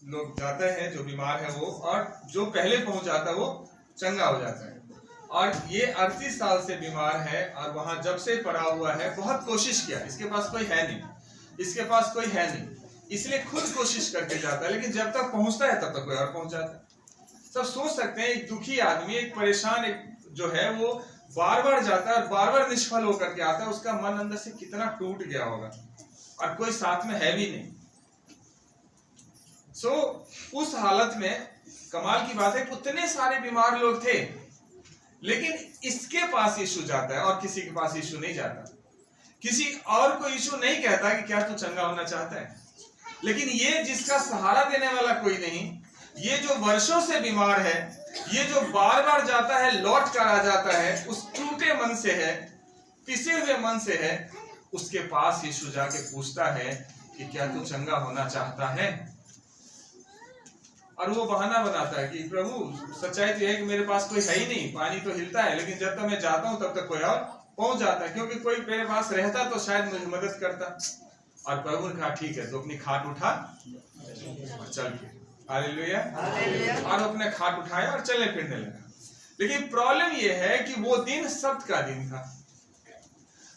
लोग जाते हैं जो बीमार है वो, और जो पहले पहुंच जाता है वो चंगा हो जाता है। और ये 38 साल से बीमार है और वहां जब से पड़ा हुआ है, बहुत कोशिश किया, इसके पास कोई है नहीं, इसके पास कोई है नहीं, इसलिए खुद कोशिश करके जाता है, लेकिन जब तक पहुंचता है तब तक कोई और पहुंच जाता है। सब सोच सकते हैं एक दुखी आदमी, एक परेशान, एक जो है वो बार बार जाता है और बार बार निष्फल होकर के आता है, उसका मन अंदर से कितना टूट गया होगा, और कोई साथ में है भी नहीं। उस हालत में कमाल की बात है, उतने सारे बीमार लोग थे, लेकिन इसके पास यीशु जाता है और किसी के पास यीशु नहीं जाता। किसी और को यीशु नहीं कहता कि क्या तू चंगा होना चाहता है, लेकिन ये जिसका सहारा देने वाला कोई नहीं, ये जो वर्षों से बीमार है, ये जो बार बार जाता है, लौट कर आ जाता है, उस टूटे मन से है, पिसे हुए मन से है, उसके पास यीशु जाके पूछता है कि क्या तू चंगा होना चाहता है। और वो बहाना बनाता है कि प्रभु सच्चाई तो है कि मेरे पास कोई है ही नहीं, पानी तो हिलता है, लेकिन जब तक मैं जाता हूं तब तक कोई और पहुंच जाता है, क्योंकि कोई मेरे पास रहता तो शायद मुझे मदद करता। और प्रभु ने कहा ठीक है, तो अपनी खाट उठा और चल के, हालेलुया, और अपने खाट उठाया और चलने फिरने लगा। लेकिन प्रॉब्लम ये है कि वो दिन सब्त का दिन था,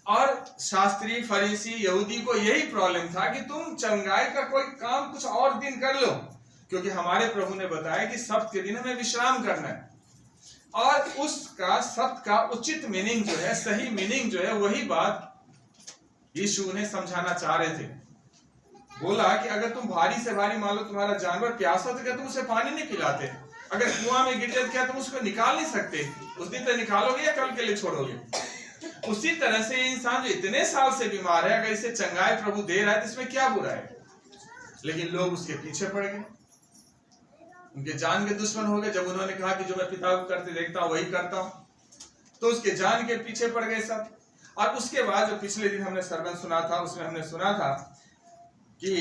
और शास्त्री, फरीसी, यहूदी को यही प्रॉब्लम था कि तुम चंगाई का कोई काम कुछ और दिन कर लो, क्योंकि हमारे प्रभु ने बताया कि सब्त के दिन हमें विश्राम करना है। और उसका सब्त का उचित मीनिंग जो है, सही मीनिंग जो है, वही बात यीशु उन्हें समझाना चाह रहे थे। बोला कि अगर तुम भारी से भारी, मान लो तुम्हारा जानवर प्यासा तो क्या तुम उसे पानी नहीं पिलाते? अगर कुआं में गिर जाए क्या तुम उसको निकाल नहीं सकते? उस दिन तो निकालोगे या कल के लिए छोड़ोगे? उसी तरह से इंसान जो इतने साल से बीमार है, अगर इसे चंगाई प्रभु दे रहा है तो इसमें क्या बुरा है? लेकिन लोग उसके पीछे पड़ गए, उनके जान के दुश्मन हो गए। जब उन्होंने कहा कि जो मैं पिता को करते देखता हूं वही करता हूं, तो उसके जान के पीछे पड़ गए सब। और उसके बाद जो पिछले दिन हमने सर्मन सुना था, उसमें हमने सुना था कि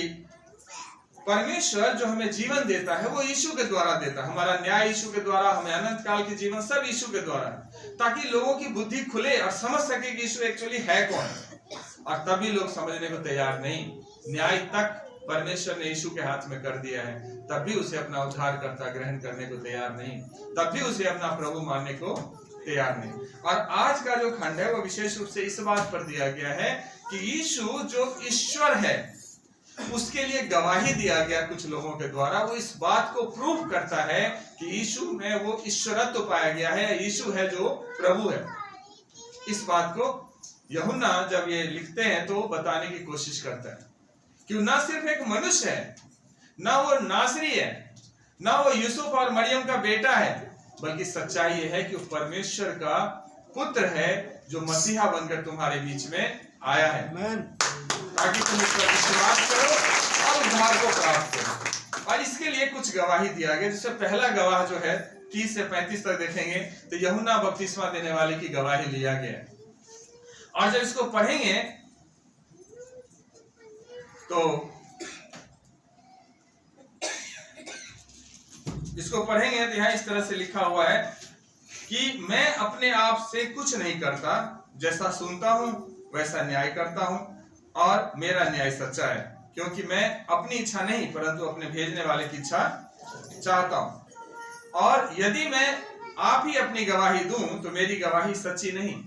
परमेश्वर जो हमें जीवन देता है वो यीशु के द्वारा देता है। हमारा न्याय यीशु के द्वारा, हमें अनंत काल की जीवन सब यीशु के द्वारा है, ताकि लोगों की बुद्धि खुले और समझ सके कि यीशु एक्चुअली है कौन। और तभी लोग समझने को तैयार नहीं। न्याय तक परमेश्वर ने यीशु के हाथ में कर दिया है, तब भी उसे अपना उद्धारकर्ता ग्रहण करने को तैयार नहीं, तब भी उसे अपना प्रभु मानने को तैयार नहीं। और आज का जो खंड है वो विशेष रूप से इस बात पर दिया गया है कि यीशु जो ईश्वर है उसके लिए गवाही दिया गया कुछ लोगों के द्वारा। वो इस बात को प्रूव करता है कि यीशु में वो ईश्वरत्व पाया गया है, यीशु है जो प्रभु है। इस बात को यूहन्ना जब ये लिखते हैं तो बताने की कोशिश करता है कि ना सिर्फ एक मनुष्य है, ना वो नासरी है, ना वो यूसुफ और मरियम का बेटा है, बल्कि सच्चाई ये है कि वो परमेश्वर का पुत्र है जो मसीहा बनकर तुम्हारे बीच में आया है, ताकि तुम इस पर विश्वास करो और उद्धार को प्राप्त करो। और इसके लिए कुछ गवाही दिया गया, जिससे पहला गवाह जो है 30 से 35 तक देखेंगे तो यूहन्ना बपतिस्मा देने वाले की गवाही लिया गया। और जब इसको पढ़ेंगे तो यहाँ इस तरह से लिखा हुआ है कि मैं अपने आप से कुछ नहीं करता, जैसा सुनता हूं वैसा न्याय करता हूं, और मेरा न्याय सच्चा है, क्योंकि मैं अपनी इच्छा नहीं परंतु अपने भेजने वाले की इच्छा चाहता हूं। और यदि मैं आप ही अपनी गवाही दूं तो मेरी गवाही सच्ची नहीं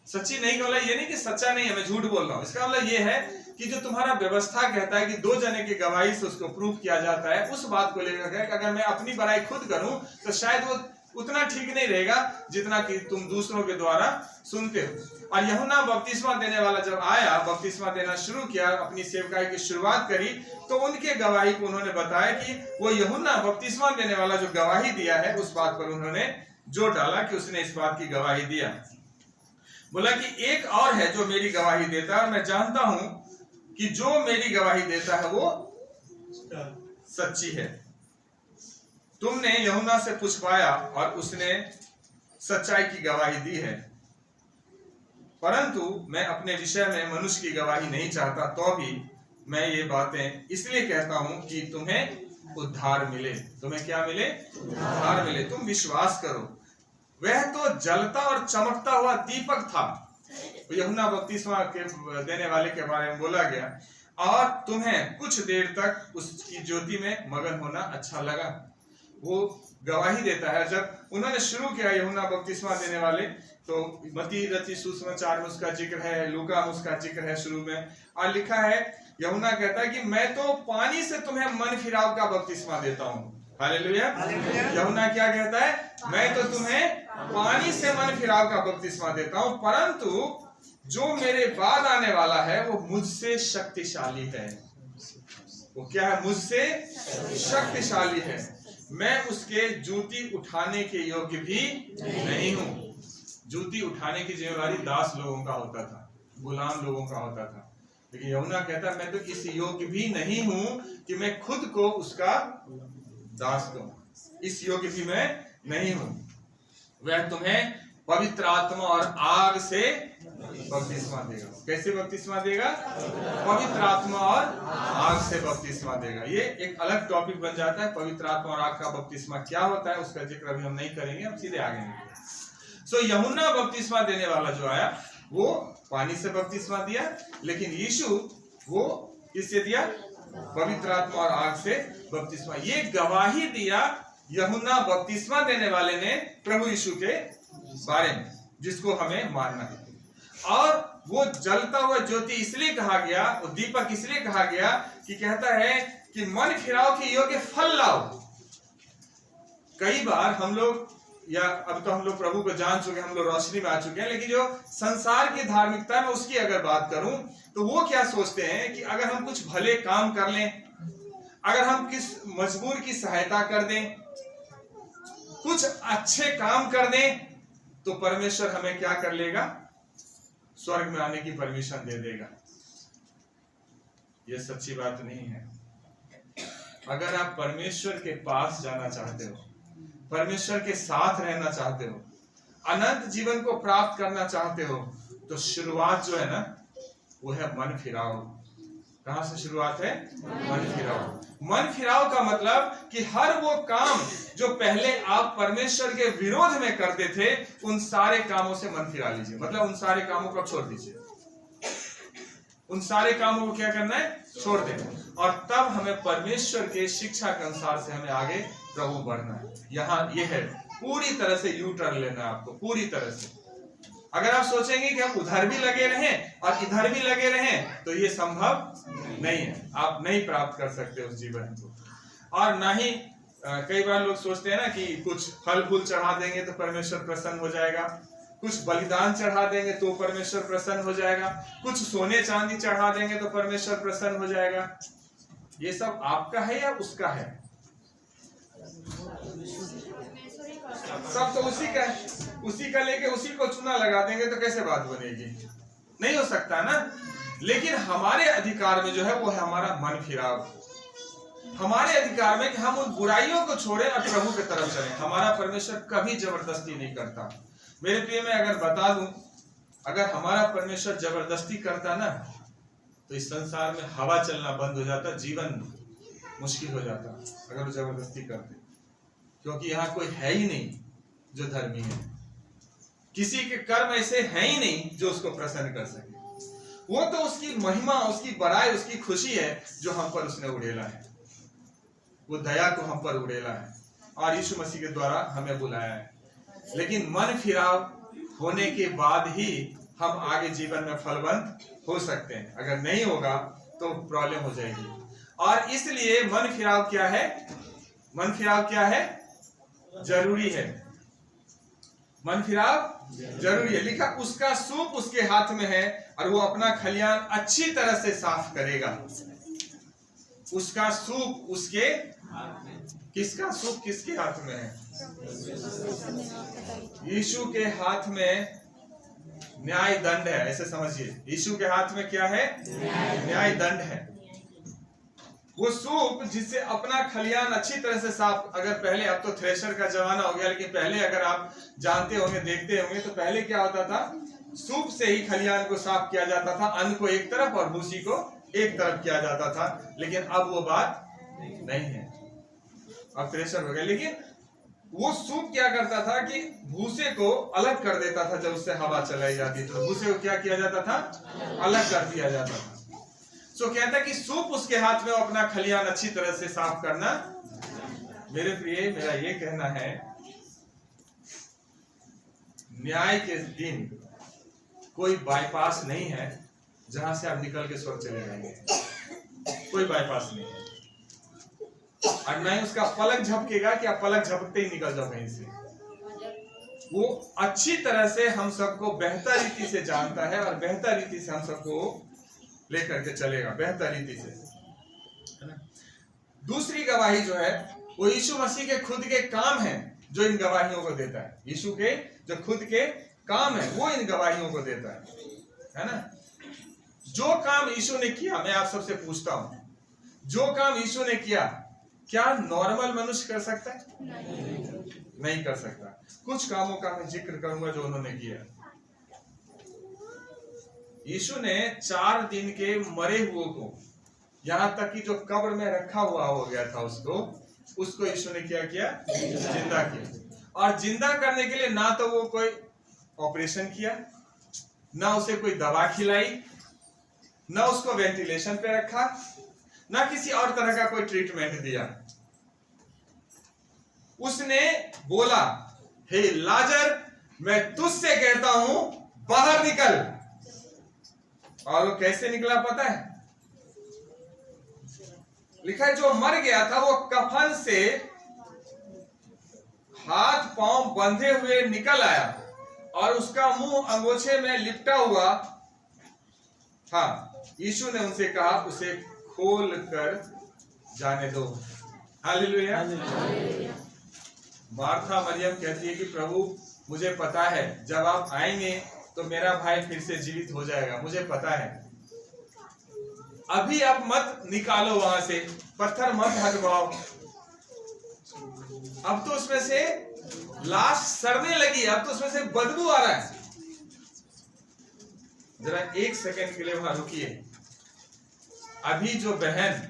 का मतलब ये नहीं कि सच्चा नहीं है, मैं झूठ बोल रहा हूं। इसका मतलब ये है कि जो तुम्हारा व्यवस्था कहता है कि 2 जने की गवाही से उसको प्रूव किया जाता है, उस बात को लेकर कि अगर मैं अपनी बड़ाई खुद करूं तो शायद वो उतना ठीक नहीं रहेगा जितना कि तुम दूसरों के द्वारा सुनते हो। और यूहन्ना बपतिस्मा देने वाला जब आया, बपतिस्मा देना शुरू किया, अपनी सेवकाई की शुरुआत करी, तो उनके गवाही को उन्होंने बताया कि वो यूहन्ना बपतिस्मा देने वाला जो गवाही दिया है उस बात पर उन्होंने जोर डाला कि उसने इस बात की गवाही दिया। बोला कि एक और है जो मेरी गवाही देता है, और मैं जानता हूं कि जो मेरी गवाही देता है वो सच्ची है। तुमने यूहन्ना से पूछवाया और उसने सच्चाई की गवाही दी है, परंतु मैं अपने विषय में मनुष्य की गवाही नहीं चाहता, तो भी मैं ये बातें इसलिए कहता हूं कि तुम्हें उद्धार मिले। तुम्हें क्या मिले? उद्धार मिले। तुम विश्वास करो। वह तो जलता और चमकता हुआ दीपक था। यूहन्ना बपतिस्मा के देने वाले के बारे में बोला गया, और तुम्हें कुछ देर तक उसकी ज्योति में मगन होना अच्छा लगा। वो गवाही देता है, जब उन्होंने शुरू किया यूहन्ना बपतिस्मा देने वाले, तो मत्ती रची सुसमाचार में उसका जिक्र है, लूका में उसका जिक्र है शुरू में, और लिखा है यूहन्ना कहता है कि मैं तो पानी से तुम्हें मन फिराव का बपतिस्मा देता हूँ। हालेलुया। यूहन्ना क्या कहता है? मैं तो तुम्हें पानी से मन फिराव का बपतिस्मा देता हूँ, परंतु जो मेरे बाद आने वाला है वो मुझसे शक्तिशाली है। वो क्या है? मुझसे शक्तिशाली है। मैं उसके जूती उठाने के योग्य भी नहीं हूँ। जूती उठाने की जिम्मेदारी दास लोगों का होता था, गुलाम लोगों का होता था, लेकिन यूहन्ना कहता है मैं तो इस योग्य भी नहीं हूँ कि मैं खुद को उसका दास दूं। इस योग्य भी मैं नहीं हूँ। वह तुम्हें पवित्र आत्मा और आग से बपतिस्मा देगा। कैसे बपतिस्मा देगा? पवित्र आत्मा और आग से बपतिस्मा देगा। ये एक अलग टॉपिक बन जाता है, पवित्र आत्मा और आग का बपतिस्मा क्या होता है, उसका जिक्र अभी हम नहीं करेंगे, हम सीधे आगे निकलेंगे। यूहन्ना बपतिस्मा देने वाला जो आया वो पानी से बपतिस्मा दिया, लेकिन यीशु वो किससे दिया? पवित्र आत्मा और आग से बपतिस्मा। ये गवाही दिया यूहन्ना बपतिस्मा देने वाले ने प्रभु यीशु के बारे में, जिसको हमें मानना है। और वो जलता हुआ ज्योति इसलिए कहा गया, वो दीपक इसलिए कहा गया कि कहता है कि मन फिराव के योग्य फल लाओ। कई बार हम लोग, या अब तो हम लोग प्रभु को जान चुके, हम लोग रोशनी में आ चुके हैं, लेकिन जो संसार की धार्मिकता में उसकी अगर बात करूं तो वो क्या सोचते हैं कि अगर हम कुछ भले काम कर लें, अगर हम किस मजबूर की सहायता कर दें, कुछ अच्छे काम कर दें, तो परमेश्वर हमें क्या कर लेगा? स्वर्ग में आने की परमिशन दे देगा। यह सच्ची बात नहीं है। अगर आप परमेश्वर के पास जाना चाहते हो, परमेश्वर के साथ रहना चाहते हो, अनंत जीवन को प्राप्त करना चाहते हो, तो शुरुआत जो है ना वो है मन फिराव। कहां से शुरुआत है? मन फिराव। मन फिराव का मतलब कि हर वो काम जो पहले आप परमेश्वर के विरोध में करते थे, उन सारे कामों से मन फिरा लीजिए। मतलब उन सारे कामों को छोड़ दीजिए। उन सारे कामों को क्या करना है? छोड़ देना। और तब हमें परमेश्वर के शिक्षा के अनुसार से हमें आगे प्रभु बढ़ना है। यहाँ ये है, पूरी तरह से यू टर्न लेना है आपको, पूरी तरह से। अगर आप सोचेंगे कि हम उधर भी लगे रहें और इधर भी लगे रहें, तो ये संभव नहीं है। आप नहीं प्राप्त कर सकते उस जीवन को। और ना ही कई बार लोग सोचते हैं ना कि कुछ फल फूल चढ़ा देंगे तो परमेश्वर प्रसन्न हो जाएगा, कुछ बलिदान चढ़ा देंगे तो परमेश्वर प्रसन्न हो जाएगा, कुछ सोने चांदी चढ़ा देंगे तो परमेश्वर प्रसन्न हो जाएगा। ये सब आपका है या उसका है? सब तो उसी का है। उसी का लेके उसी को चुना लगा देंगे तो कैसे बात बनेगी? नहीं हो सकता ना। लेकिन हमारे अधिकार में जो है वो है हमारा मन फिराव। हमारे अधिकार में कि हम उन बुराइयों को छोड़ें और प्रभु की तरफ चलें। हमारा परमेश्वर कभी जबरदस्ती नहीं करता। मेरे प्रिय में अगर बता दूं, अगर हमारा परमेश्वर जबरदस्ती करता ना तो इस संसार में हवा चलना बंद हो जाता, जीवन मुश्किल हो जाता अगर वो जबरदस्ती करते। क्योंकि यहाँ कोई है ही नहीं जो धर्मी है। किसी के कर्म ऐसे हैं ही नहीं जो उसको प्रसन्न कर सके। वो तो उसकी महिमा, उसकी बड़ाई, उसकी खुशी है जो हम पर उसने उड़ेला है। वो दया को हम पर उड़ेला है और यीशु मसीह के द्वारा हमें बुलाया है। लेकिन मन फिराव होने के बाद ही हम आगे जीवन में फलवंत हो सकते हैं। अगर नहीं होगा तो प्रॉब्लम हो जाएगी। और इसलिए मन फिराव क्या है? मन फिराव क्या है? जरूरी है। मन फिराव जरूरी है। लिखा उसका सूप उसके हाथ में है और वो अपना खलियान अच्छी तरह से साफ करेगा। उसका सूप उसके, किसका सूप किसके हाथ में है? यीशु के हाथ में न्याय दंड है। ऐसे समझिए, यीशु के हाथ में क्या है? न्याय दंड है। वो सूप जिससे अपना खलियान अच्छी तरह से साफ, अगर पहले, अब तो थ्रेशर का जमाना हो गया, लेकिन पहले अगर आप जानते होंगे, देखते होंगे, तो पहले क्या होता था? सूप से ही खलियान को साफ किया जाता था। अन्न को एक तरफ और भूसी को एक तरफ किया जाता था। लेकिन अब वो बात नहीं है, अब थ्रेशर हो गया। लेकिन वो सूप क्या करता था कि भूसे को अलग कर देता था। जब उससे हवा चलाई जाती तो भूसे को क्या किया जाता था? अलग कर दिया जाता था। सो कहता है कि सूप उसके हाथ में, अपना खलियान अच्छी तरह से साफ करना। मेरे प्रिय, मेरा ये कहना है, न्याय के दिन कोई बाईपास नहीं है जहां से आप निकल के स्वर्ग चले जाएंगे। कोई बाईपास नहीं है, और नहीं उसका पलक झपकेगा कि आप पलक झपकते ही निकल जाओ कहीं से। वो अच्छी तरह से हम सबको बेहतर रीति से जानता है और बेहतर रीति से हम सबको लेकर के चलेगा, बेहतर रीति से, है ना। दूसरी गवाही जो है वो यीशु मसीह के खुद के काम है जो इन गवाहियों को देता है। यीशु के जो खुद के काम है वो इन गवाहियों को देता है ना। जो काम यीशु ने किया, मैं आप सबसे पूछता हूं, जो काम यीशु ने किया क्या नॉर्मल मनुष्य कर सकता है? नहीं कर सकता। कुछ कामों का मैं जिक्र करूंगा जो उन्होंने किया। यीशु ने 4 दिन के मरे हुए को, यहां तक कि जो कब्र में रखा हुआ हो गया था उसको यीशु ने क्या किया? जिंदा किया। और जिंदा करने के लिए ना तो वो कोई ऑपरेशन किया, ना उसे कोई दवा खिलाई, ना उसको वेंटिलेशन पे रखा, ना किसी और तरह का कोई ट्रीटमेंट दिया। उसने बोला, हे लाजर, मैं तुझसे कहता हूं बाहर निकल। और वो कैसे निकला पता है? लिखा है जो मर गया था वो कफन से हाथ पांव बंधे हुए निकल आया और उसका मुंह अंगोछे में लिपटा हुआ था। यीशु ने उनसे कहा, उसे खोल कर जाने दो। हालेलुया। मार्था मरियम कहती है कि प्रभु मुझे पता है जब आप आएंगे तो मेरा भाई फिर से जीवित हो जाएगा, मुझे पता है। अभी आप मत निकालो वहां से, पत्थर मत हटवाओ। अब तो उसमें से लाश सड़ने लगी, अब तो उसमें से बदबू आ रहा है। जरा 1 सेकंड के लिए वहां रुकिए। अभी जो बहन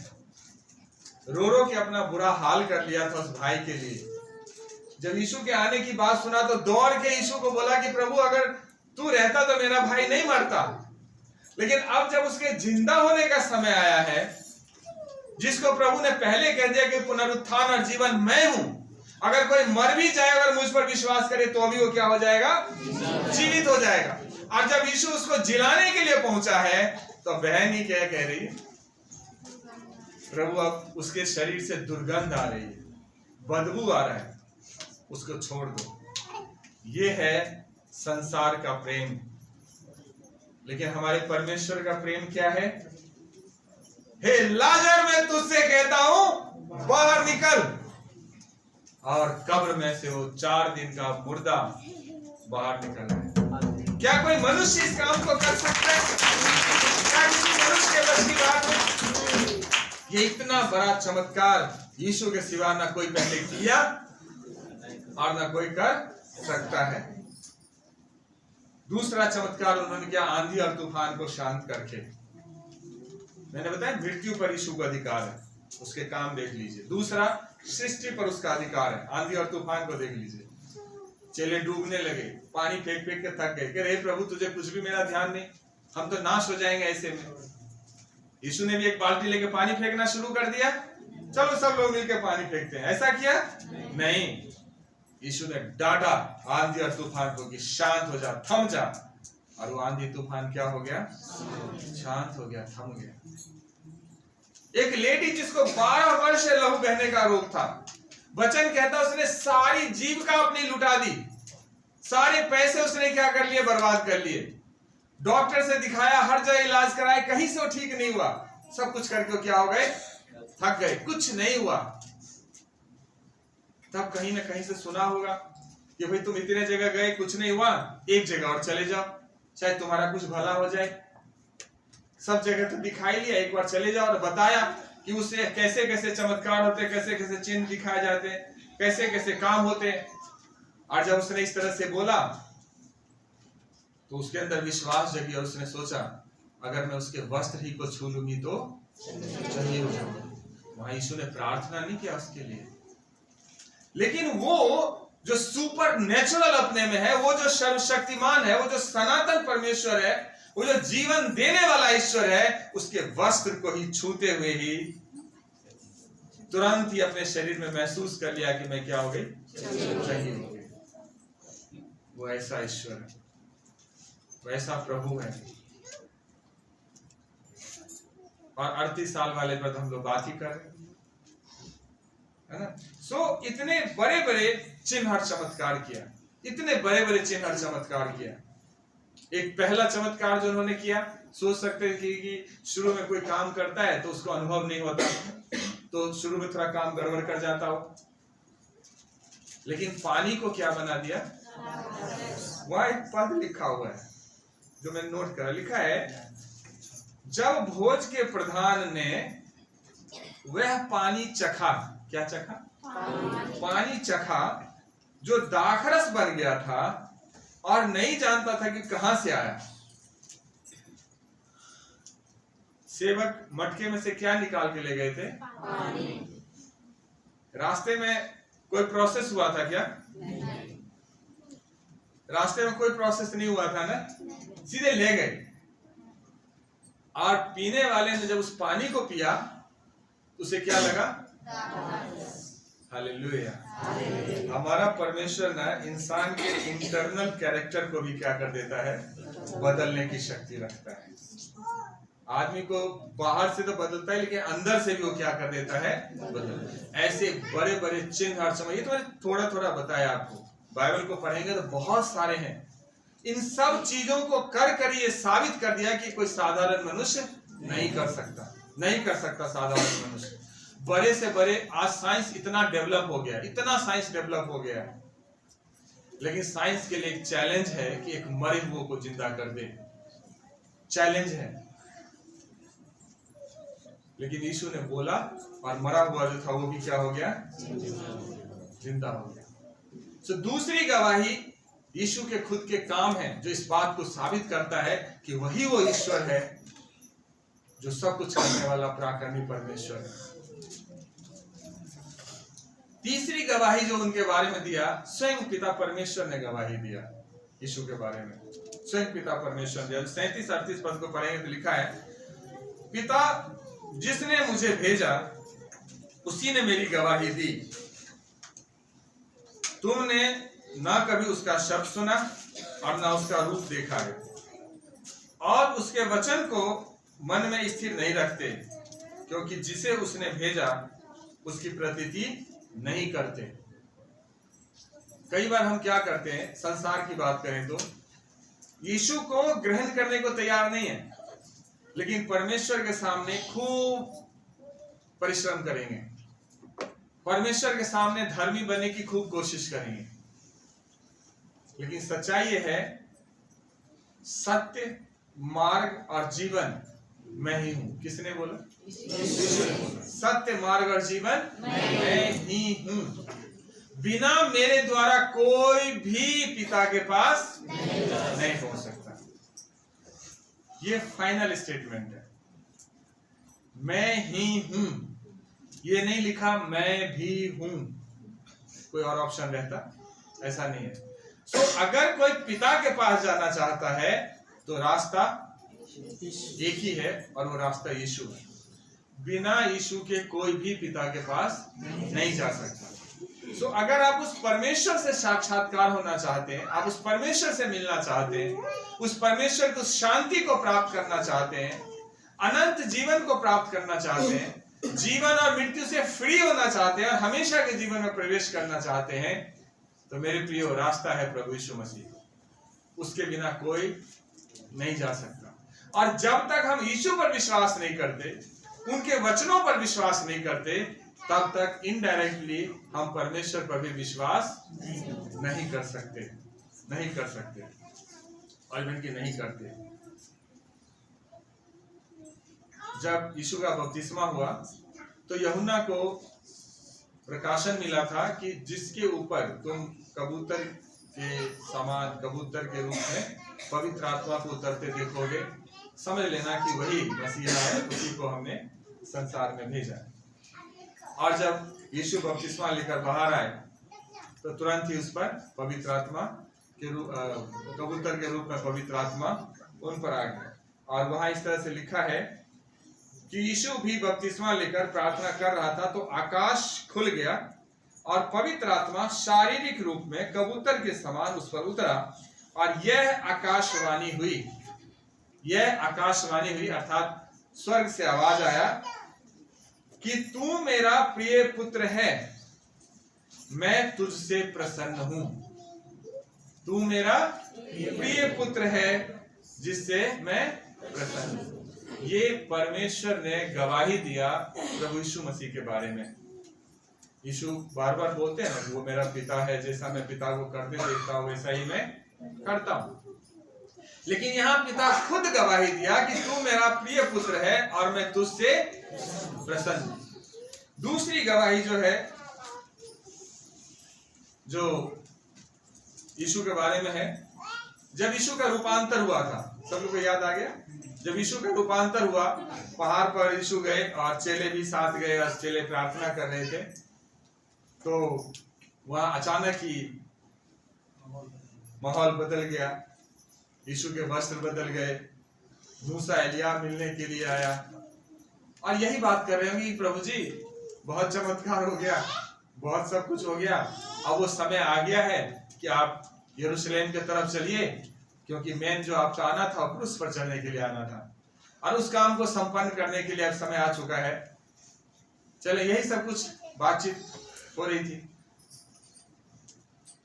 रो रो के अपना बुरा हाल कर लिया था उस भाई के लिए, जब यीशु के आने की बात सुना तो दौड़ के यीशु को बोला कि प्रभु अगर तू रहता तो मेरा भाई नहीं मरता। लेकिन अब जब उसके जिंदा होने का समय आया है, जिसको प्रभु ने पहले कह दिया कि पुनरुत्थान और जीवन मैं हूं, अगर कोई मर भी जाए अगर मुझ पर विश्वास करे तो अभी वो क्या हो जाएगा? जीवित हो जाएगा। और जब यीशु उसको जिलाने के लिए पहुंचा है तो बहन ही क्या कह रही है? प्रभु अब उसके शरीर से दुर्गंध आ रही है, बदबू आ रहा है, उसको छोड़ दो। ये है संसार का प्रेम। लेकिन हमारे परमेश्वर का प्रेम क्या है? हे लाजर, मैं तुझसे कहता हूं बाहर निकल। और कब्र में से वो 4 दिन का मुर्दा बाहर निकल गया। क्या कोई मनुष्य इस काम को कर सकता है? क्या किसी मनुष्य के बस की बात है? ये इतना बड़ा चमत्कार यीशु के सिवा ना कोई पहले किया और ना कोई कर सकता है। दूसरा चमत्कार उन्होंने किया, आंधी और तूफान को शांत करके। मैंने बताया मृत्यु पर यीशु का अधिकार है, उसके काम देख लीजिए। दूसरा, सृष्टि पर उसका अधिकार है, आंधी और तूफान को देख लीजिए। चेले डूबने लगे, पानी फेंक फेंक के थक गए, कह रहे प्रभु तुझे कुछ भी मेरा ध्यान नहीं, हम तो नाश हो जाएंगे ऐसे में। यीशु ने भी एक बाल्टी लेके पानी फेंकना शुरू कर दिया, चलो सब लोग मिलकर पानी फेंकते हैं। ऐसा किया? नहीं। यीशु ने डांटा आंधी और तूफान को कि शांत हो जा, थम जा। और वो आंधी तूफान क्या हो गया? शांत हो गया, थम गया। एक लेडी जिसको 12 वर्ष से लहू बहने का रोग था, वचन कहता उसने सारी जीविका अपनी लुटा दी, सारे पैसे उसने क्या कर लिए? बर्बाद कर लिए। डॉक्टर से दिखाया, हर जगह इलाज कराया, कहीं से वो ठीक नहीं हुआ। सब कुछ करके क्या हो गए? थक गए, कुछ नहीं हुआ। तब कहीं ना कहीं से सुना होगा कि भाई तुम इतने जगह गए, कुछ नहीं हुआ, एक जगह और चले जाओ, शायद तुम्हारा कुछ भला हो जाए। सब जगह तो दिखाई लिया, एक बार चले जाओ। और बताया कि उससे कैसे कैसे चमत्कार होते, कैसे कैसे चिन्ह दिखाए जाते, कैसे कैसे काम होते। और जब उसने इस तरह से बोला तो उसके अंदर विश्वास जगी और उसने सोचा अगर मैं उसके वस्त्र ही को छू लूंगी तो सही हो जाऊंगा। वहां यीशु ने प्रार्थना नहीं किया उसके लिए, लेकिन वो जो सुपर नेचुरल अपने में है, वो जो सर्वशक्तिमान है, वो जो सनातन परमेश्वर है, वो जो जीवन देने वाला ईश्वर है, उसके वस्त्र को ही छूते हुए ही तुरंत ही अपने शरीर में महसूस कर लिया कि मैं क्या हो गई, सही हो गई। वो ऐसा ईश्वर है, वैसा प्रभु है। और 38 साल वाले पर तो हम लोग बात ही कर रहे है ना। सो इतने बड़े बड़े चिन्ह और चमत्कार किया, इतने बड़े बड़े चिन्ह और चमत्कार किया। एक पहला चमत्कार जो उन्होंने किया, सोच सकते हैं कि शुरू में कोई काम करता है तो उसको अनुभव नहीं होता, तो शुरू में थोड़ा काम गड़बड़ कर जाता हो, लेकिन पानी को क्या बना दिया। वहां एक पद लिखा हुआ है जो मैंने नोट करा, लिखा है जब भोज के प्रधान ने वह पानी चखा, क्या चखा, पानी चखा जो दाखरस बन गया था और नहीं जानता था कि कहां से आया। सेवक मटके में से क्या निकाल के ले गए थे, पानी। रास्ते में कोई प्रोसेस हुआ था क्या, नहीं। रास्ते में कोई प्रोसेस नहीं हुआ था ना, सीधे ले गए। और पीने वाले ने जब उस पानी को पिया उसे क्या लगा, हालेलुया। हमारा परमेश्वर ना इंसान के इंटरनल कैरेक्टर को भी क्या कर देता है, बदलने की शक्ति रखता है। आदमी को बाहर से तो बदलता है, लेकिन अंदर से भी वो क्या कर देता है, बदल। ऐसे बड़े बड़े चिन्ह और समय, ये तो थोड़ा थोड़ा बताया आपको, बाइबल को पढ़ेंगे तो बहुत सारे हैं। इन सब चीजों को कर ये साबित कर दिया कि कोई साधारण मनुष्य नहीं कर सकता, नहीं कर सकता साधारण मनुष्य। बड़े से बड़े, आज साइंस इतना डेवलप हो गया, इतना साइंस डेवलप हो गया, लेकिन साइंस के लिए एक चैलेंज है कि एक मरे हुए को जिंदा कर दे, चैलेंज है। लेकिन यीशु ने बोला और मरा हुआ जो था वो भी क्या हो गया, जिंदा हो गया। तो दूसरी गवाही यीशु के खुद के काम है जो इस बात को साबित करता है कि वही वो ईश्वर है जो सब कुछ करने वाला पराक्रमी परमेश्वर है। तीसरी गवाही जो उनके बारे में दिया, स्वयं पिता परमेश्वर ने गवाही दिया यीशु के बारे में, स्वयं पिता परमेश्वर ने दिया। 37-38 पद को पढ़ेंगे तो लिखा है, पिता जिसने मुझे भेजा उसी ने मेरी गवाही दी। तुमने ना कभी उसका शब्द सुना और ना उसका रूप देखा है, और उसके वचन को मन में स्थिर नहीं रखते, क्योंकि जिसे उसने भेजा उसकी प्रतीति नहीं करते। कई बार हम क्या करते हैं, संसार की बात करें तो यीशु को ग्रहण करने को तैयार नहीं है, लेकिन परमेश्वर के सामने खूब परिश्रम करेंगे, परमेश्वर के सामने धर्मी बनने की खूब कोशिश करेंगे। लेकिन सच्चाई ये है, सत्य, मार्ग और जीवन मैं ही हूं। किसने बोला? सत्य, मार्ग और जीवन मैं ही हूं। बिना मेरे द्वारा कोई भी पिता के पास नहीं पहुंच सकता। ये फाइनल स्टेटमेंट है, मैं ही हूं। ये नहीं लिखा मैं भी हूं, कोई और ऑप्शन रहता, ऐसा नहीं है। सो अगर कोई पिता के पास जाना चाहता है तो रास्ता एक ही है, और वो रास्ता यीशु है। बिना यीशु के कोई भी पिता के पास नहीं जा सकता। सो अगर आप उस परमेश्वर से साक्षात्कार होना चाहते हैं, आप उस परमेश्वर से मिलना चाहते हैं, उस परमेश्वर को शांति को प्राप्त करना चाहते हैं, अनंत जीवन को प्राप्त करना चाहते हैं, जीवन और मृत्यु से फ्री होना चाहते हैं और हमेशा के जीवन में प्रवेश करना चाहते हैं, तो मेरे प्रियो रास्ता है प्रभु यीशु मसीह। उसके बिना कोई नहीं जा सकता। और जब तक हम यीशु पर विश्वास नहीं करते, उनके वचनों पर विश्वास नहीं करते, तब तक इनडायरेक्टली हम परमेश्वर पर भी विश्वास नहीं कर सकते, नहीं कर सकते, और इनकी नहीं करते। जब यीशु का बपतिस्मा हुआ तो यूहन्ना को प्रकाशन मिला था कि जिसके ऊपर तुम कबूतर के समान, कबूतर के रूप में पवित्र आत्मा को उतरते देखोगे, समझ लेना कि वही मसीहा है, उसी को हमने संसार में भेजा। और जब यीशु बपतिस्मा लेकर बाहर आए तो तुरंत ही उस पर पवित्र आत्मा के रूप, कबूतर के रूप में पवित्र आत्मा उन पर आ गया। और वहां इस तरह से लिखा है कि यीशु भी बपतिस्मा लेकर प्रार्थना कर रहा था तो आकाश खुल गया और पवित्र आत्मा शारीरिक रूप में कबूतर के समान उस पर उतरा और यह आकाशवाणी हुई अर्थात स्वर्ग से आवाज आया कि तू मेरा प्रिय पुत्र है, मैं तुझसे प्रसन्न हूं। तू मेरा प्रिय पुत्र है जिससे मैं प्रसन्न हूं। ये परमेश्वर ने गवाही दिया प्रभु यीशु मसीह के बारे में। यीशु बार बार बोलते हैं ना, वो मेरा पिता है, जैसा मैं पिता को करते देखता हूं वैसा ही मैं करता हूं। लेकिन यहाँ पिता खुद गवाही दिया कि तू मेरा प्रिय पुत्र है और मैं तुझसे प्रसन्न हूं। दूसरी गवाही जो है, जो यीशु के बारे में है, जब यीशु का रूपांतर हुआ था, सब लोग को याद आ गया, जब यीशु का रूपांतर हुआ, पहाड़ पर यीशु गए और चेले भी साथ गए और चेले प्रार्थना कर रहे थे, तो वहां अचानक ही माहौल बदल गया, यीशु के वस्त्र बदल गए, मूसा एलिया मिलने के लिए आया और यही बात कर रहे होंगे, प्रभु जी बहुत चमत्कार हो गया, बहुत सब कुछ हो गया, अब वो समय आ गया है कि आप यरूशलेम की तरफ चलिए, क्योंकि मेन जो आपका आना था क्रूस पर चढ़ने के लिए आना था और उस काम को संपन्न करने के लिए अब समय आ चुका है। चले, यही सब कुछ बातचीत हो रही थी।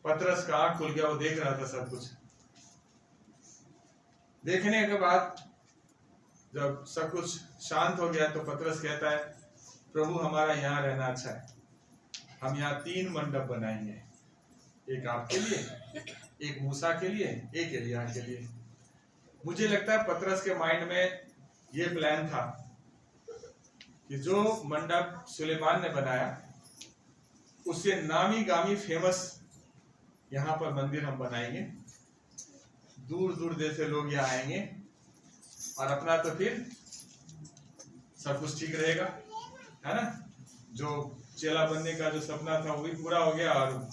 पतरस का आंख खुल गया, वो देख रहा था सब कुछ। देखने के बाद जब सब कुछ शांत हो गया तो पतरस कहता है, प्रभु हमारा यहाँ रहना अच्छा है, हम यहाँ 3 मंडप बनाएंगे, एक आपके लिए, एक मूसा के लिए, एक एलिया के लिए। मुझे लगता है पतरस के माइंड में ये प्लान था कि जो मंडप सुलेमान ने बनाया उससे नामी गामी फेमस यहाँ पर मंदिर हम बनाएंगे, दूर दूर देश से लोग यहाँ आएंगे और अपना तो फिर सब कुछ ठीक रहेगा, है ना। जो चेला बनने का जो सपना था वो भी पूरा हो गया और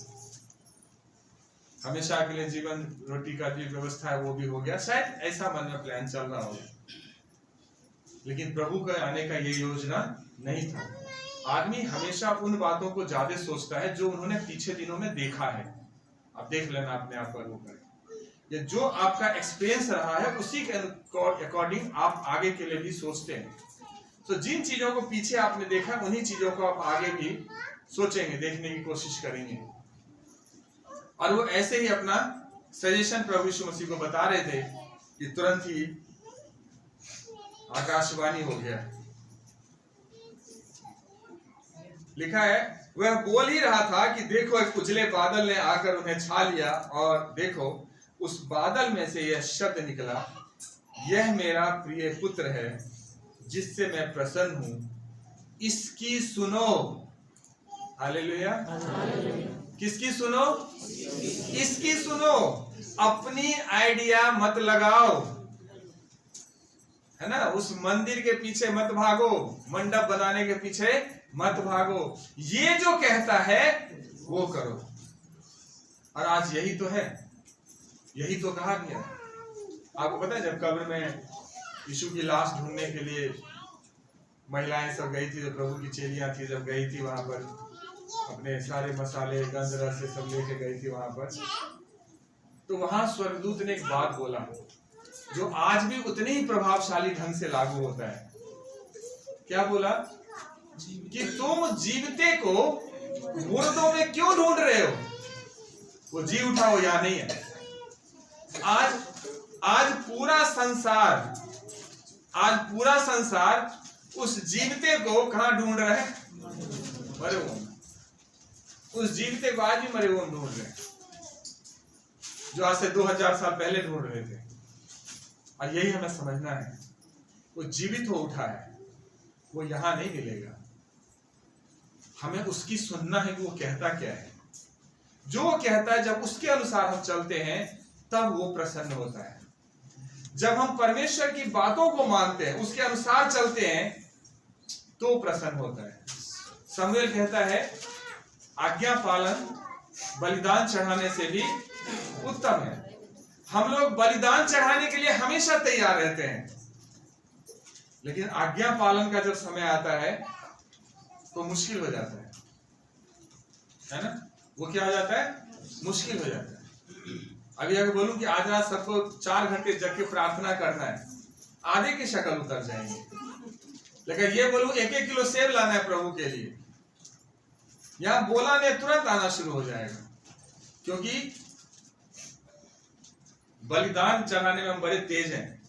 हमेशा के लिए जीवन रोटी का जो व्यवस्था है वो भी हो गया। शायद ऐसा मन में प्लान चल रहा होगा, लेकिन प्रभु के आने का ये योजना नहीं था। आदमी हमेशा उन बातों को ज्यादा सोचता है जो उन्होंने पीछे दिनों में देखा है। आप देख लेना अपने आप पर, वो करें, ये जो आपका एक्सपीरियंस रहा है उसी के अकॉर्डिंग आप आगे के लिए भी सोचते हैं। तो जिन चीजों को पीछे आपने देखा उन्हीं चीजों को आप आगे भी सोचेंगे, देखने की कोशिश करेंगे। और वो ऐसे ही अपना सजेशन प्रभु यीशु मसीह को बता रहे थे कि तुरंत ही आकाशवाणी हो गया। लिखा है, वह बोल ही रहा था कि देखो एक उजले बादल ने आकर उन्हें छा लिया और देखो उस बादल में से यह शब्द निकला, यह मेरा प्रिय पुत्र है जिससे मैं प्रसन्न हूं, इसकी सुनो। हालेलुया। किसकी सुनो? इसकी सुनो। अपनी आइडिया मत लगाओ, है ना। उस मंदिर के पीछे मत भागो, मंडप बनाने के पीछे मत भागो, ये जो कहता है वो करो। और आज यही तो है, यही तो कहा गया। आपको पता है जब कब्र में यीशु की लाश ढूंढने के लिए महिलाएं सब गई थी, जो प्रभु की चेलियां थी, जब गई थी वहां पर अपने सारे मसाले गंध रस से सब लेके गई थी वहां पर, तो वहां स्वर्गदूत ने एक बात बोला जो आज भी उतने ही प्रभावशाली ढंग से लागू होता है। क्या बोला? कि तुम जीवते को मुर्दों में क्यों ढूंढ रहे हो? वो जी उठा हो या नहीं है। आज पूरा संसार उस जीवते को कहां ढूंढ रहे हैं? मरे हुए। उस जीवते को आज भी मरे हुए ढूंढ रहे हैं, जो आज से 2000 साल पहले ढूंढ रहे थे। और यही हमें समझना है, वो जीवित हो उठा है, वो यहां नहीं मिलेगा। हमें उसकी सुनना है कि वो कहता क्या है। जो वो कहता है, जब उसके अनुसार हम चलते हैं तब वो प्रसन्न होता है। जब हम परमेश्वर की बातों को मानते हैं, उसके अनुसार चलते हैं, तो प्रसन्न होता है। शमूएल कहता है, आज्ञा पालन बलिदान चढ़ाने से भी उत्तम है। हम लोग बलिदान चढ़ाने के लिए हमेशा तैयार रहते हैं, लेकिन आज्ञा पालन का जब समय आता है तो मुश्किल हो जाता है ना? वो क्या हो जाता है? मुश्किल हो जाता है। अभी अगर बोलूं कि आज रात सबको 4 घंटे जग के प्रार्थना करना है, आधे की शक्ल उतर जाएंगे। लेकिन ये बोलूं 1-1 किलो सेब लाना है प्रभु के लिए, यहां बोला ने तुरंत आना शुरू हो जाएगा, क्योंकि बलिदान चढ़ाने में हम बड़े तेज हैं,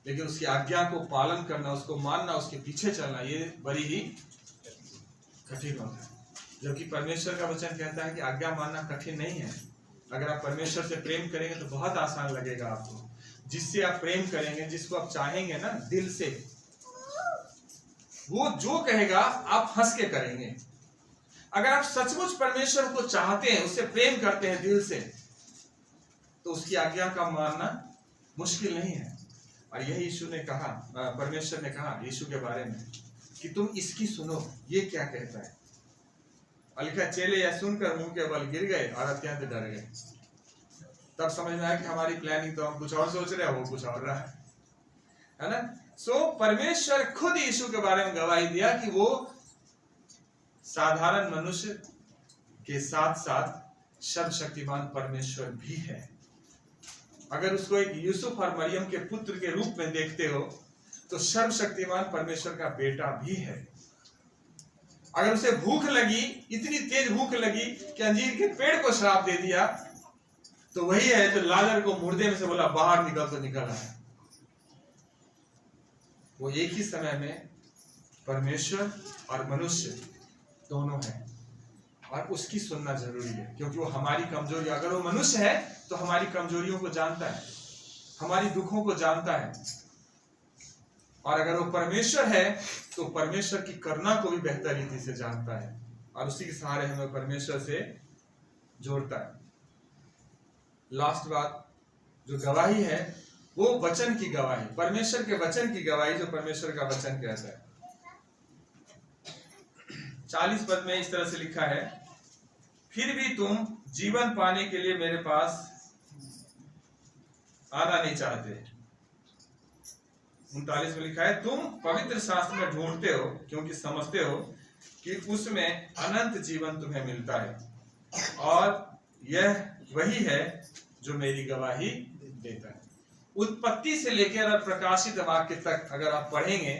लेकिन उसकी आज्ञा को पालन करना, उसको मानना, उसके पीछे चलना, ये बड़ी ही कठिन होता है। जबकि परमेश्वर का वचन कहता है कि आज्ञा मानना कठिन नहीं है। अगर आप परमेश्वर से प्रेम करेंगे तो बहुत आसान लगेगा आपको। जिससे आप प्रेम करेंगे, जिसको आप चाहेंगे ना दिल से, वो जो कहेगा आप हंस के करेंगे। अगर आप सचमुच परमेश्वर को चाहते हैं, उससे प्रेम करते हैं दिल से, तो उसकी आज्ञा का मानना मुश्किल नहीं है। और यही यीशु ने कहा, परमेश्वर ने कहा यीशु के बारे में कि तुम इसकी सुनो, ये क्या कहता है। लिखा, चेले यह सुनकर मुंह के बल गिर गए और अत्यंत डर गए। तब समझ में आया कि हमारी प्लानिंग तो हम कुछ और सोच रहे हैं, वो कुछ और रहा है ना? सो परमेश्वर खुद यीशु के बारे में गवाही दिया कि वो साधारण मनुष्य के साथ साथ सर्वशक्तिमान परमेश्वर भी है। अगर उसको एक यूसुफ और मरियम के पुत्र के रूप में देखते हो तो सर्वशक्तिमान परमेश्वर का बेटा भी है। अगर उसे भूख लगी, इतनी तेज भूख लगी कि अंजीर के पेड़ को श्राप दे दिया, तो वही है जो लाजर को मुर्दे में से बोला बाहर निकल, तो निकल आया। वो एक ही समय में परमेश्वर और मनुष्य दोनों है, और उसकी सुनना जरूरी है, क्योंकि वो हमारी कमजोरी, अगर वो मनुष्य है तो हमारी कमजोरियों को जानता है, हमारी दुखों को जानता है, और अगर वो परमेश्वर है तो परमेश्वर की करुणा को भी बेहतर रीति से जानता है, और उसी के सहारे हमें परमेश्वर से जोड़ता है। लास्ट बात जो गवाही है, वो वचन की गवाही, परमेश्वर के वचन की गवाही, जो परमेश्वर का वचन कहता है। 40 पद में इस तरह से लिखा है, फिर भी तुम जीवन पाने के लिए मेरे पास आना नहीं चाहते। 39 में लिखा है, तुम पवित्र शास्त्र में ढूंढते हो क्योंकि समझते हो कि उसमें अनंत जीवन तुम्हें मिलता है, और यह वही है जो मेरी गवाही देता है। उत्पत्ति से लेकर प्रकाशित वाक्य तक अगर आप पढ़ेंगे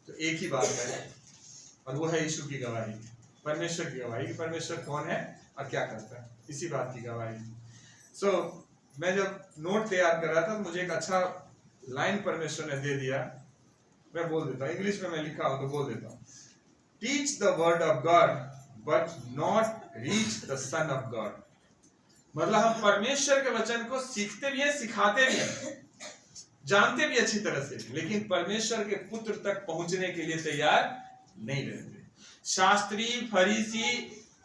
तो एक ही बात है, और वो है यीशु की गवाही, परमेश्वर की गवाही कि परमेश्वर कौन है और क्या करता है, इसी बात की गवाही। मैं जब नोट तैयार कर रहा था तो मुझे एक अच्छा लाइन परमेश्वर ने दे दिया, मैं बोल देता हूँ, इंग्लिश में मैं लिखा हूं तो बोल देता हूँ। Teach the word of God but not reach the son of God. मतलब हम परमेश्वर के वचन को सीखते भी हैं, सिखाते भी हैं, जानते भी अच्छी तरह से, लेकिन परमेश्वर के पुत्र तक पहुंचने के लिए तैयार नहीं रहते। शास्त्री, फरीसी,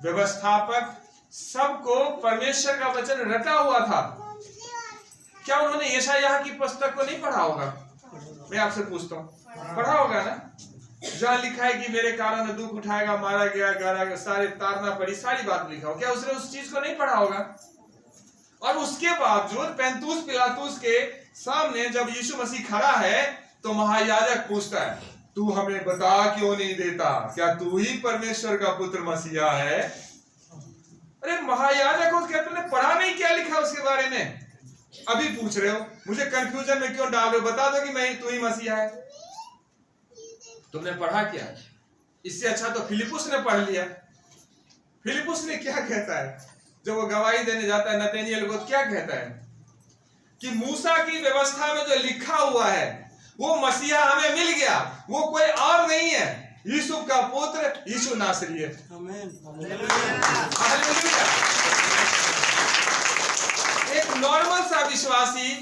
व्यवस्थापक, सबको परमेश्वर का वचन रटा हुआ था। क्या उन्होंने यशायाह की पुस्तक को नहीं पढ़ा होगा? मैं आपसे पूछता हूँ, पढ़ा होगा ना? जहाँ लिखा है कि मेरे कारण दुख उठाएगा, मारा गया, गारा गया, सारे ताड़ना पड़ी, सारी बात लिखा हो। क्या उसने उस चीज को नहीं पढ़ा होगा? और उसके बावजूद पैंतुस पिलातुस के सामने जब यीशु मसीह खड़ा है तो महायाजक पूछता है, तू हमें बता क्यों नहीं देता, क्या तू ही परमेश्वर का पुत्र मसीहा है? अरे महायाजक हो, क्या तुमने पढ़ा नहीं? क्या लिखा उसके बारे में? अभी पूछ रहे हो, मुझे कंफ्यूजन में क्यों डाल रहे हो? बता दो कि मैं तू ही मसीहा है। तुमने पढ़ा क्या? इससे अच्छा तो फिलिपुस ने पढ़ लिया। फिलिपुस ने क्या कहता है जब वो गवाही देने जाता है नतनेल को? क्या कहता है कि मूसा की व्यवस्था में जो लिखा हुआ है वो मसीहा हमें मिल गया, वो कोई और नहीं है, यूसुफ का पुत्र यीशु नासरी है। एक नॉर्मल सा विश्वासी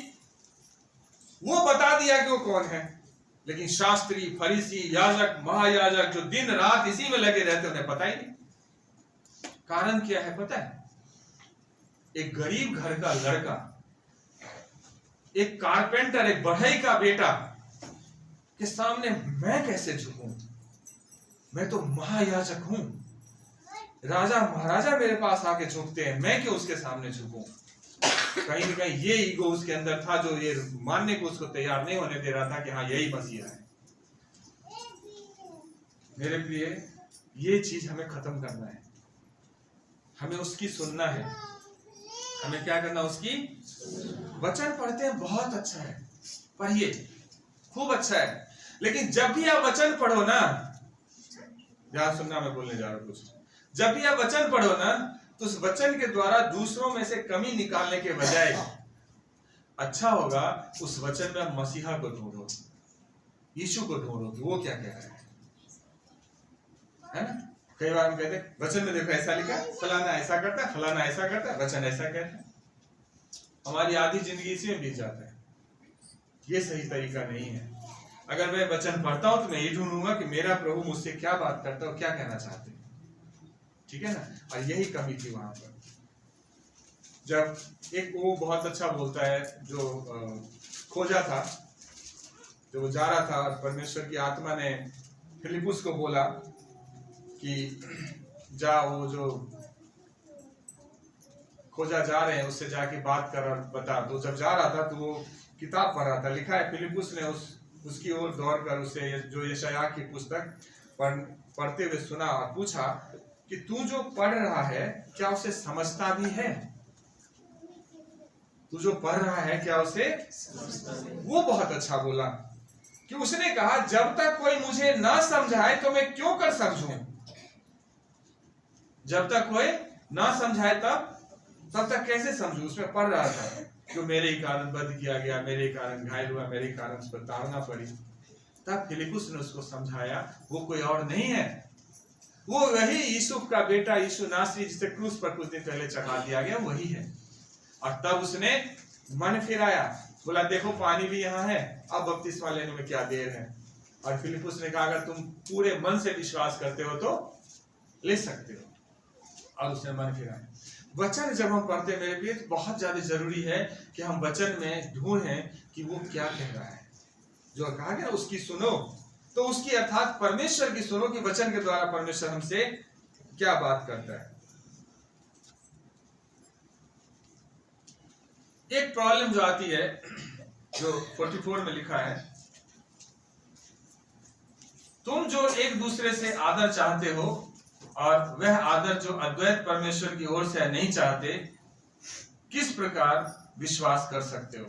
वो बता दिया कि वो कौन है, लेकिन शास्त्री, फरीसी, याजक, महायाजक जो दिन रात इसी में लगे रहते उन्हें पता ही नहीं। कारण क्या है पता है? एक गरीब घर का लड़का, एक कारपेंटर, एक बढ़ई का बेटा के सामने मैं कैसे झुकूं? मैं तो महायाजक हूं, राजा महाराजा मेरे पास आके झुकते हैं, मैं क्यों उसके सामने झुकूं? कहीं ना कहीं ये ईगो उसके अंदर था जो ये मानने को उसको तैयार नहीं होने दे रहा था कि हाँ यही मसीहा है। मेरे प्रिय, ये चीज हमें खत्म करना है, हमें उसकी सुनना है। हमें क्या करना, उसकी वचन पढ़ते हैं, बहुत अच्छा है, पढ़िए, खूब अच्छा है, लेकिन जब भी आप वचन पढ़ो ना, ध्यान सुनना, मैं बोलने जा रहा हूं कुछ। जब भी आप वचन पढ़ो ना, तो उस वचन के द्वारा दूसरों में से कमी निकालने के बजाय अच्छा होगा उस वचन में आप मसीहा को ढूंढो, यीशु को ढूंढो कि वो क्या कह रहा है ना। कई बार हम कहते हैं वचन में देखो ऐसा लिखा, फलाना ऐसा करता है, फलाना ऐसा करता है, वचन ऐसा कहता है। हमारी आधी जिंदगी इसी में बीत जाता है। ये सही तरीका नहीं है। अगर मैं वचन पढ़ता हूं तो मैं ये ढूंढूंगा कि मेरा प्रभु मुझसे क्या बात करता है और क्या कहना चाहते हैं, ठीक है ना। और यही कमी थी वहां पर। जब एक वो बहुत अच्छा बोलता है जो खोजा था, जब वो जा रहा था और परमेश्वर की आत्मा ने फिलिपुस को बोला कि जा, वो जो खोजा जा रहे हैं उससे जाके बात कर और बता। तो जब जा रहा था तो वो किताब पढ़ रहा था, लिखा है फिलिपुस ने उसकी ओर दौड़कर उसे जो यशायाह की पुस्तक पढ़ते हुए सुना और पूछा कि तू जो पढ़ रहा है क्या उसे समझता भी है? तू जो पढ़ रहा है क्या उसे वो बहुत अच्छा बोला कि उसने कहा जब तक कोई मुझे ना समझाए तो मैं क्यों कर समझूं। जब तक कोई ना समझाए तब तक कैसे समझूं। उसमें पढ़ रहा था कि मेरे ही कारण बंद किया गया, मेरे ही कारण घायल हुआ, मेरे ही कारण उस पर ताड़ना पड़ी। तब फिलिपुस ने उसको समझाया वो कोई और नहीं है, वो वही यूसुफ का बेटा यीशु नासरी जिसे क्रूस पर कुछ दिन पहले चढ़ा दिया गया, वही है। और तब उसने मन फिराया, बोला देखो पानी भी यहाँ है, अब बपतिस्मा लेने में क्या देर है। और फिलिपुस ने कहा अगर तुम पूरे मन से विश्वास करते हो तो ले सकते हो, और उसने मन फिराया। वचन जब हम पढ़ते हैं मेरे प्रिय, तो बहुत ज्यादा जरूरी है कि हम वचन में ढूंढें कि वो क्या कह रहा है। जो कहा गया उसकी सुनो, तो उसकी अर्थात परमेश्वर की सुनो कि वचन के द्वारा परमेश्वर हमसे क्या बात करता है। एक प्रॉब्लम जो आती है, जो 44 में लिखा है, तुम जो एक दूसरे से आदर चाहते हो और वह आदर जो अद्वैत परमेश्वर की ओर से नहीं चाहते, किस प्रकार विश्वास कर सकते हो।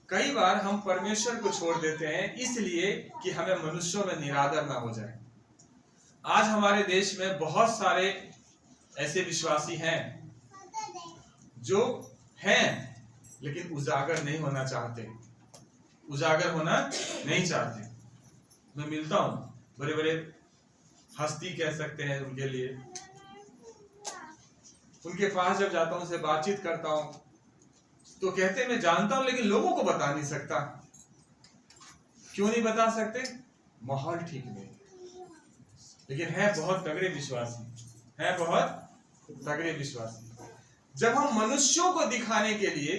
कई बार हम परमेश्वर को छोड़ देते हैं इसलिए कि हमें मनुष्यों में निरादर ना हो जाए। आज हमारे देश में बहुत सारे ऐसे विश्वासी हैं जो हैं लेकिन उजागर नहीं होना चाहते, उजागर होना नहीं चाहते। मैं मिलता हूं बड़े बड़े हस्ती कह सकते हैं उनके लिए, उनके पास जब जाता हूं, उनसे बातचीत करता हूं तो कहते मैं जानता हूं लेकिन लोगों को बता नहीं सकता। क्यों नहीं बता सकते? माहौल ठीक नहीं। लेकिन है बहुत तगड़े विश्वासी, है बहुत तगड़े विश्वासी। जब हम मनुष्यों को दिखाने के लिए,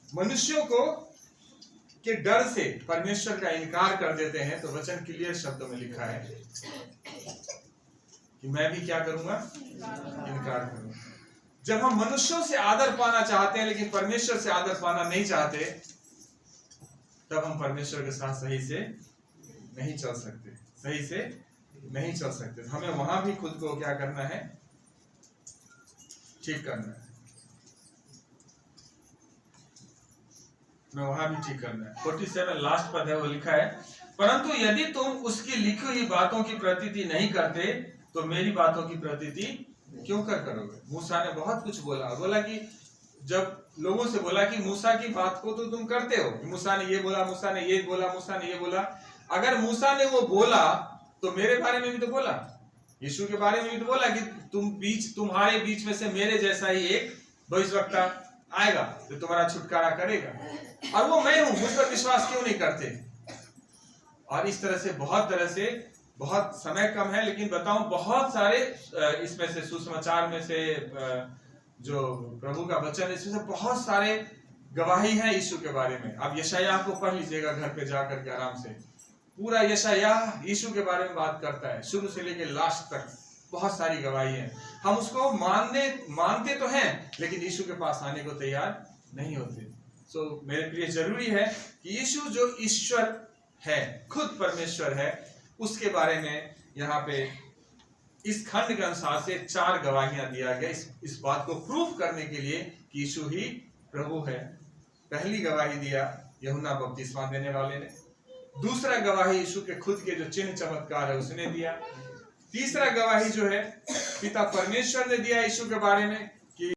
मनुष्यों को के डर से परमेश्वर का इनकार कर देते हैं, तो वचन क्लियर शब्दों में लिखा है कि मैं भी क्या करूंगा, इनकार करूंगा। जब हम मनुष्यों से आदर पाना चाहते हैं लेकिन परमेश्वर से आदर पाना नहीं चाहते, तब हम परमेश्वर के साथ सही से नहीं चल सकते, सही से नहीं चल सकते। हमें वहां भी खुद को क्या करना है, ठीक करना है, मैं वहां भी ठीक करना है। 47 लास्ट पद है, वो लिखा है परंतु यदि तुम उसकी लिखी हुई बातों की प्रतीति नहीं करते तो मेरी बातों की प्रतीति क्यों कर करोगे। मूसा ने बहुत कुछ बोला कि जब लोगों से बोला कि मूसा की बात को तो तुम करते हो, मूसा ने ये बोला, मूसा ने ये बोला, मूसा ने ये बोला। अगर मूसा ने वो बोला तो मेरे बारे में भी तो बोला, यीशु के बारे में भी तो बोला कि तुम्हारे बीच में से मेरे जैसा ही एक भविष्यवक्ता आएगा जो तुम्हारा छुटकारा करेगा, और वो मैं हूं, मुझ पर विश्वास क्यों नहीं करते। और इस तरह से बहुत समय कम है लेकिन बताऊं बहुत सारे इसमें से सुसमाचार में से जो प्रभु का वचन है, इसमें से बहुत सारे गवाही है यीशु के बारे में। आप यशायाह को पढ़ लीजिएगा घर पे जाकर के आराम से। पूरा यशायाह यीशु के बारे में बात करता है, शुरू से लेकर लास्ट तक बहुत सारी गवाही है। हम उसको मानते तो हैं, लेकिन यीशु के पास आने को तैयार नहीं होते। मेरे प्रिय, जरूरी है कि यीशु जो ईश्वर है, खुद परमेश्वर है, उसके बारे में यहाँ पे इस खंड के अनुसार से 4 गवाहियां दिया गया इस बात को प्रूव करने के लिए कि यीशु ही प्रभु है। पहली गवाही दिया यूहन्ना बपतिस्मा देने वाले ने। दूसरा गवाही यीशु के खुद के जो चिन्ह चमत्कार है उसने दिया। तीसरा गवाही जो है पिता परमेश्वर ने दिया यीशु के बारे में